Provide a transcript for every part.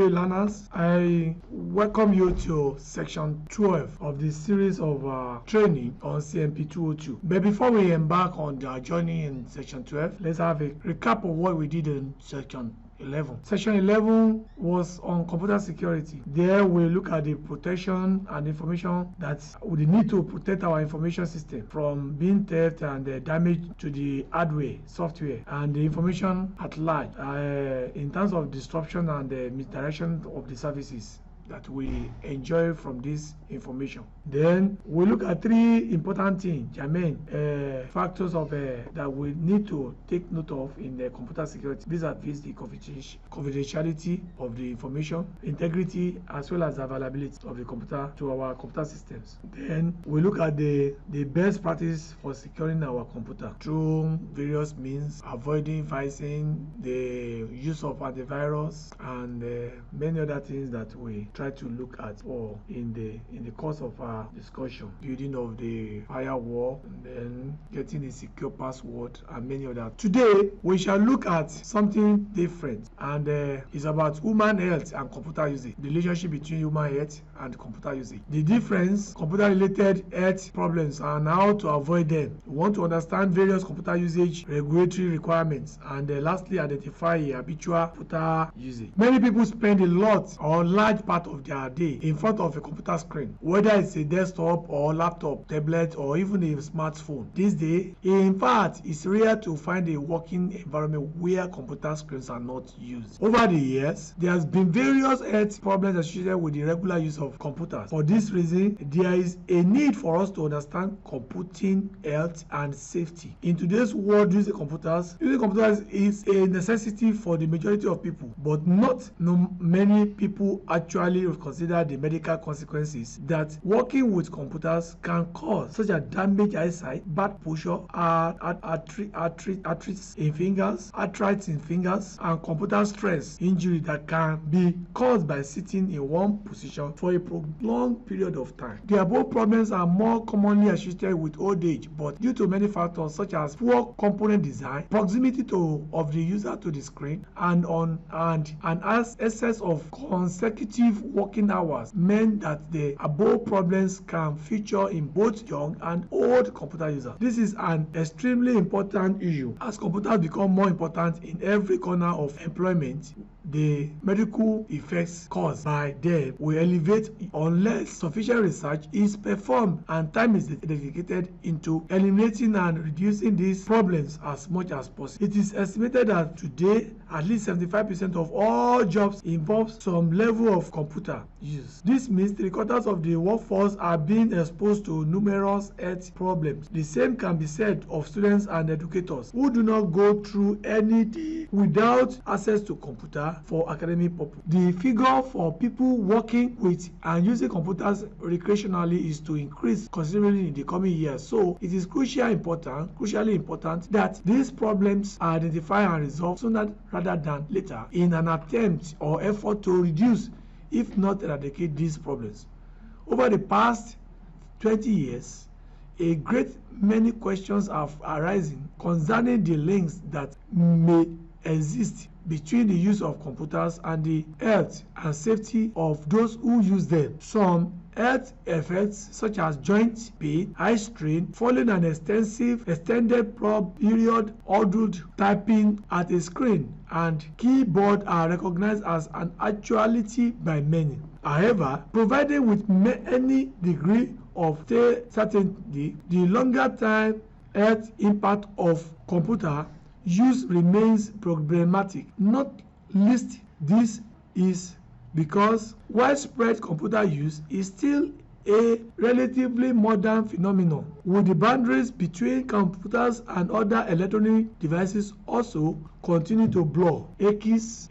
learners. I welcome you to section 12 of the series of training on CMP 202. But before we embark on our journey in section 12, let's have a recap of what we did in section 11. Section 11 was on computer security. There we look at the protection and information that we need to protect our information system from being theft and damage to the hardware, software, and the information at large in terms of disruption and misdirection of the services that we enjoy from this information. Then we look at three important things, factors of that we need to take note of in the computer security. These are the confidentiality of the information, integrity, as well as availability of the computer to our computer systems. Then we look at the best practice for securing our computer through various means, avoiding virusing, the use of antivirus, and many other things that we try to look at or in the course of our discussion. Building of the firewall, and then getting a secure password, and many others. Today we shall look at something different, and it's about human health and computer usage, the relationship between human health and computer usage, the difference, computer related health problems and how to avoid them. We want to understand various computer usage regulatory requirements, and lastly identify a habitual computer usage. Many people spend a lot or large part of their day in front of a computer screen, whether it's a desktop or laptop, tablet, or even a smartphone. This day, in fact, it's rare to find a working environment where computer screens are not used. Over the years, there has been various health problems associated with the regular use of computers. For this reason, there is a need for us to understand computing health and safety. In today's world, using computers is a necessity for the majority of people, but not many people actually consider the medical consequences that working with computers can cause, such as damaged eyesight, bad posture, arthritis in fingers, and computer stress injury that can be caused by sitting in one position for a prolonged period of time. The above problems are more commonly associated with old age, but due to many factors such as poor component design, proximity of the user to the screen, and excess of consecutive working hours meant that the above problems can feature in both young and old computer users. This is an extremely important issue as computers become more important in every corner of employment. The medical effects caused by them will elevate unless sufficient research is performed and time is dedicated into eliminating and reducing these problems as much as possible. It is estimated that today at least 75% of all jobs involve some level of computer use. This means 3/4 of the workforce are being exposed to numerous health problems. The same can be said of students and educators who do not go through any day without access to computer for academic purpose. The figure for people working with and using computers recreationally is to increase considerably in the coming years. So it is crucially important that these problems are identified and resolved sooner rather than later in an attempt or effort to reduce, if not eradicate, these problems. Over the past 20 years, a great many questions have arisen concerning the links that may exist between the use of computers and the health and safety of those who use them. Some health effects such as joint pain, eye strain, following an extended period ordered typing at a screen and keyboard are recognized as an actuality by many. However, provided with any degree of certainty, the longer time health impact of computer use remains problematic. Not least this is because widespread computer use is still a relatively modern phenomenon, with the boundaries between computers and other electronic devices also continue to blur. Aches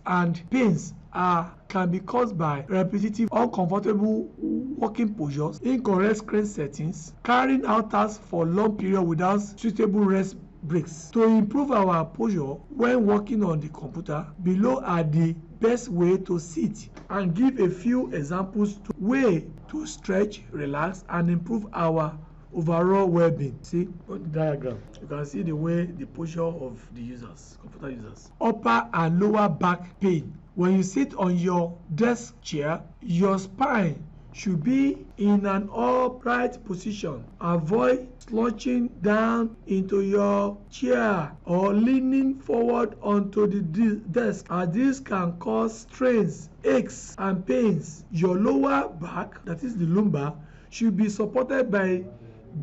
and pains can be caused by repetitive, uncomfortable working postures, incorrect screen settings, carrying out tasks for long periods without suitable rest breaks. To improve our posture when working on the computer, below are the best way to sit, and give a few examples to way to stretch, relax, and improve our overall well-being. See on the diagram, you can see the way the posture of the computer users. Upper and lower back pain When you sit on your desk chair, your spine should be in an upright position. Avoid slouching down into your chair or leaning forward onto the desk, as this can cause strains, aches, and pains. Your lower back, that is the lumbar, should be supported by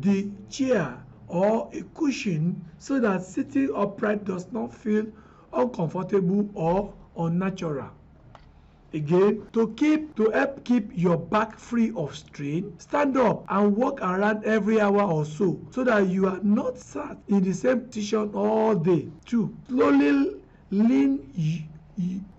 the chair or a cushion so that sitting upright does not feel uncomfortable or unnatural. Again, to help keep your back free of strain, stand up and walk around every hour or so that you are not sat in the same position all day. 2. Slowly lean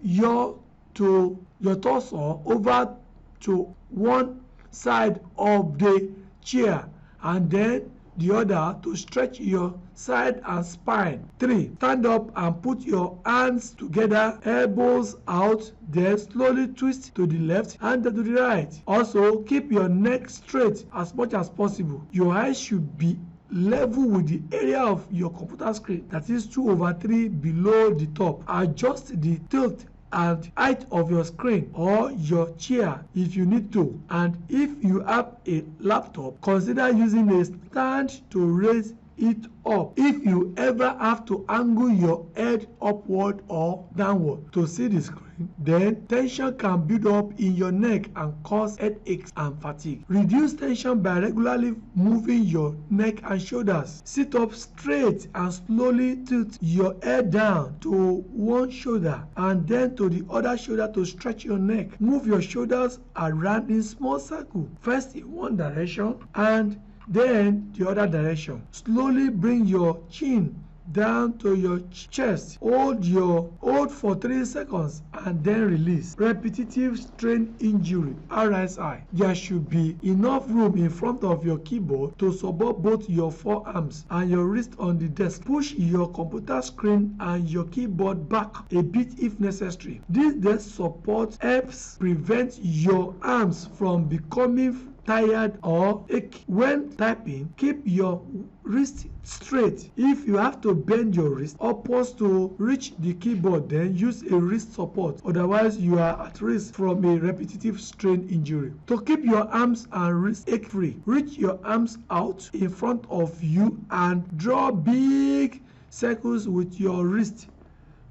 your torso over to one side of the chair and then the other to stretch your side and spine. 3. Stand up and put your hands together, elbows out, then slowly twist to the left and to the right. Also, keep your neck straight as much as possible. Your eyes should be level with the area of your computer screen, that is 2/3 below the top. Adjust the tilt and height of your screen or your chair if you need to, and if you have a laptop, consider using a stand to raise it up if you ever have to angle your head upward or downward to see the screen. Then tension can build up in your neck and cause headaches and fatigue. Reduce tension by regularly moving your neck and shoulders. Sit up straight and slowly tilt your head down to one shoulder and then to the other shoulder to stretch your neck. Move your shoulders around in small circle, first in one direction and then the other direction. Slowly bring your chin down to your chest. Hold for 3 seconds and then release. Repetitive strain injury, RSI. There should be enough room in front of your keyboard to support both your forearms and your wrist on the desk. Push your computer screen and your keyboard back a bit if necessary. This desk support helps prevent your arms from becoming tired or ache when typing. Keep your wrist straight. If you have to bend your wrist upwards to reach the keyboard, then use a wrist support, otherwise you are at risk from a repetitive strain injury. To keep your arms and wrists ache free, reach your arms out in front of you and draw big circles with your wrist,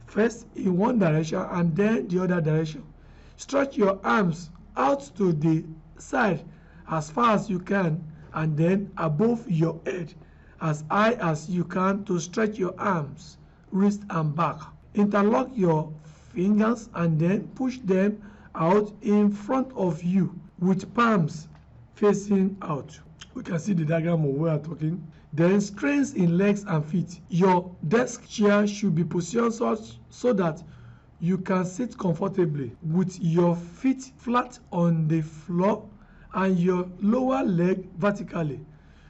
first in one direction and then the other direction. Stretch your arms out to the side as far as you can and then above your head as high as you can to stretch your arms, wrist and back. Interlock your fingers and then push them out in front of you with palms facing out. We can see the diagram of where we are talking. Then strains in legs and feet. Your desk chair should be positioned so that you can sit comfortably with your feet flat on the floor and your lower leg vertically.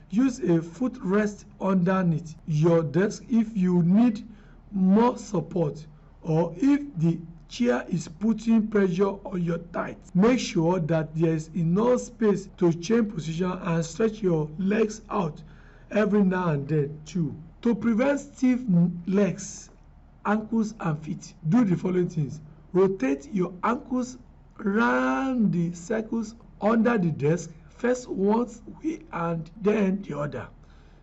Use a footrest underneath your desk if you need more support or if the chair is putting pressure on your thighs. Make sure that there is enough space to change position and stretch your legs out every now and then. 2. To prevent stiff legs, ankles and feet, do the following things. Rotate your ankles round the circles under the desk, first one way and then the other.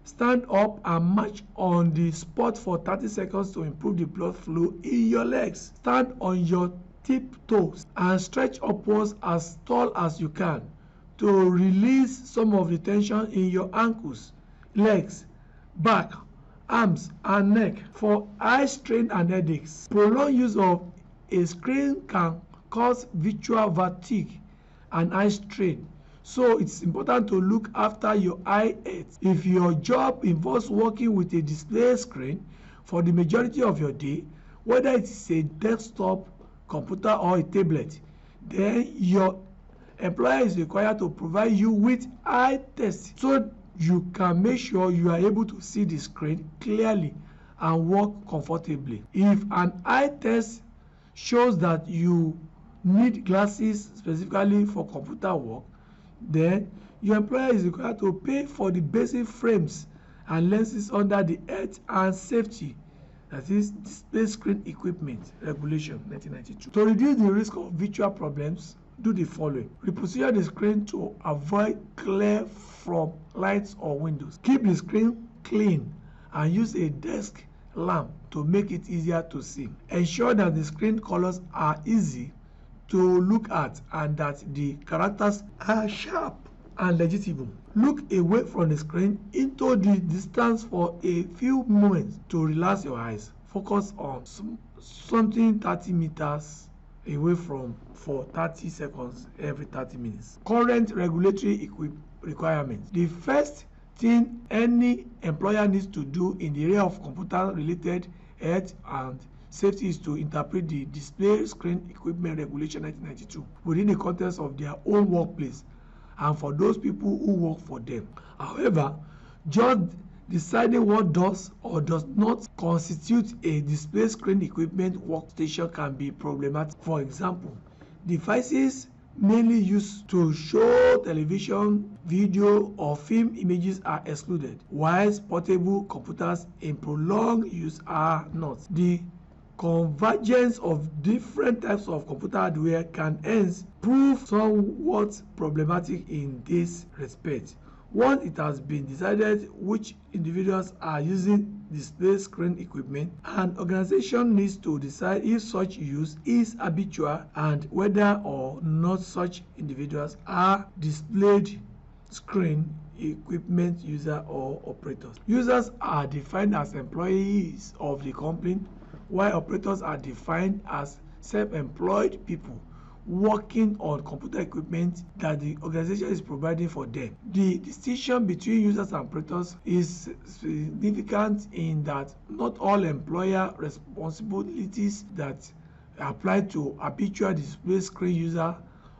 Stand up and march on the spot for 30 seconds to improve the blood flow in your legs. Stand on your tiptoes and stretch upwards as tall as you can to release some of the tension in your ankles, legs, back, arms and neck for eye strain and headaches. Prolonged use of a screen can cause visual fatigue and eye strain, so it's important to look after your eye health. If your job involves working with a display screen for the majority of your day, whether it is a desktop computer or a tablet, then your employer is required to provide you with eye tests so you can make sure you are able to see the screen clearly and work comfortably. If an eye test shows that you need glasses specifically for computer work, then your employer is required to pay for the basic frames and lenses under the health and safety that is Display Screen Equipment Regulation 1992. To reduce the risk of visual problems, do the following. Reposition the screen to avoid glare from lights or windows. Keep the screen clean and use a desk lamp to make it easier to see. Ensure that the screen colors are easy to look at and that the characters are sharp and legible. Look away from the screen into the distance for a few moments to relax your eyes. Focus on something 30 meters away from for 30 seconds every 30 minutes. Current regulatory requirements. The first thing any employer needs to do in the area of computer-related health and safety is to interpret the Display Screen Equipment Regulation 1992 within the context of their own workplace and for those people who work for them. However, just deciding what does or does not constitute a display screen equipment workstation can be problematic. For example, devices mainly used to show television, video, or film images are excluded, whilst portable computers in prolonged use are not. The convergence of different types of computer hardware can hence prove somewhat problematic in this respect. Once it has been decided which individuals are using display screen equipment, an organization needs to decide if such use is habitual and whether or not such individuals are displayed screen equipment user or operators. Users are defined as employees of the company, while operators are defined as self-employed people working on computer equipment that the organization is providing for them. The distinction between users and operators is significant in that not all employer responsibilities that apply to habitual display screen user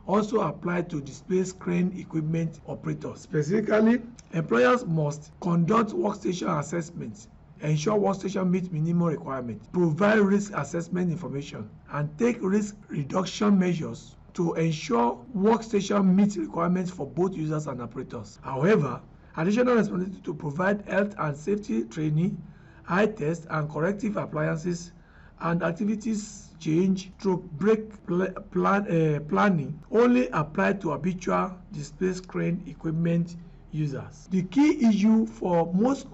also apply to display screen equipment operators. Specifically, employers must conduct workstation assessments, ensure workstation meet minimum requirements, provide risk assessment information, and take risk reduction measures to ensure workstation meets requirements for both users and operators. However, additional responsibility to provide health and safety training, eye test and corrective appliances, and activities change through break planning only apply to habitual display screen equipment users. The key issue for most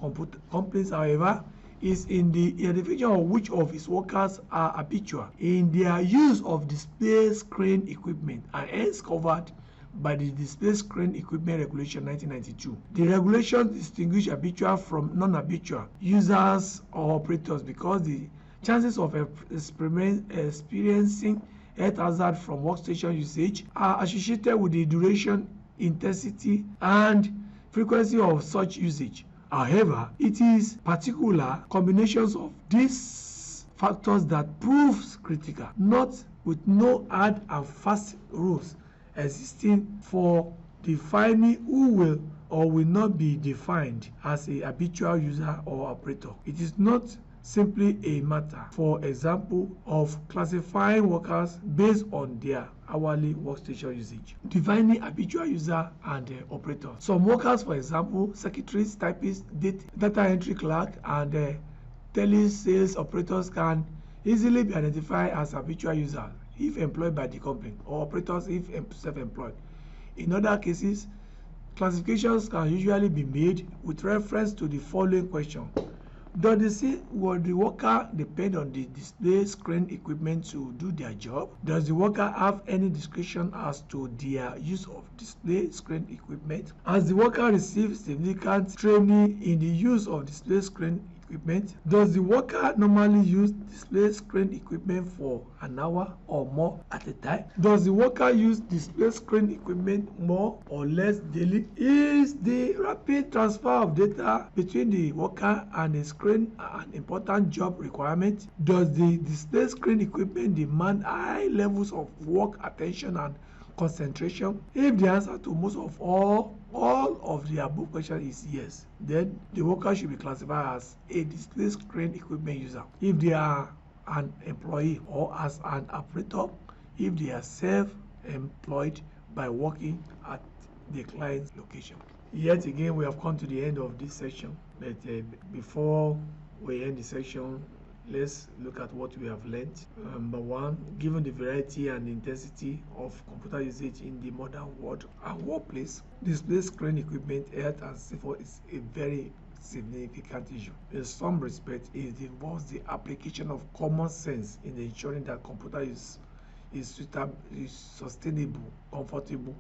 companies, however, is in the identification of which of its workers are habitual in their use of display screen equipment and hence covered by the Display Screen Equipment Regulation 1992. The regulation distinguishes habitual from non-habitual users or operators because the chances of experiencing health hazard from workstation usage are associated with the duration, intensity, and frequency of such usage. However, it is particular combinations of these factors that proves critical, not with no hard and fast rules existing for defining who will or will not be defined as a habitual user or operator. It is not simply a matter, for example, of classifying workers based on their hourly workstation usage. Defining habitual user and operator. Some workers, for example, secretaries, typists, data entry clerk, and telesales operators can easily be identified as habitual users if employed by the company, or operators if self-employed. In other cases, classifications can usually be made with reference to the following question. Does the worker depend on the display screen equipment to do their job? Does the worker have any discretion as to their use of display screen equipment? Has the worker received significant training in the use of display screen equipment? Does the worker normally use display screen equipment for an hour or more at a time? Does the worker use display screen equipment more or less daily? Is the rapid transfer of data between the worker and the screen an important job requirement? Does the display screen equipment demand high levels of work attention and concentration? If the answer to most of all of the above questions is yes, then the worker should be classified as a display screen equipment user if they are an employee, or as an operator if they are self-employed by working at the client's location. Yet again, we have come to the end of this section, but before we end the section, Let's look at what we have learned. Number one, given the variety and intensity of computer usage in the modern world and workplace, display screen equipment, health and safety is a very significant issue. In some respects, it involves the application of common sense in ensuring that computer use is sustainable, comfortable,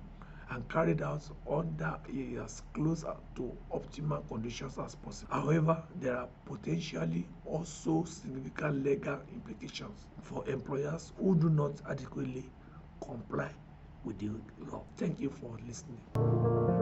and carried out under as close to optimal conditions as possible. However, there are potentially also significant legal implications for employers who do not adequately comply with the law. Thank you for listening.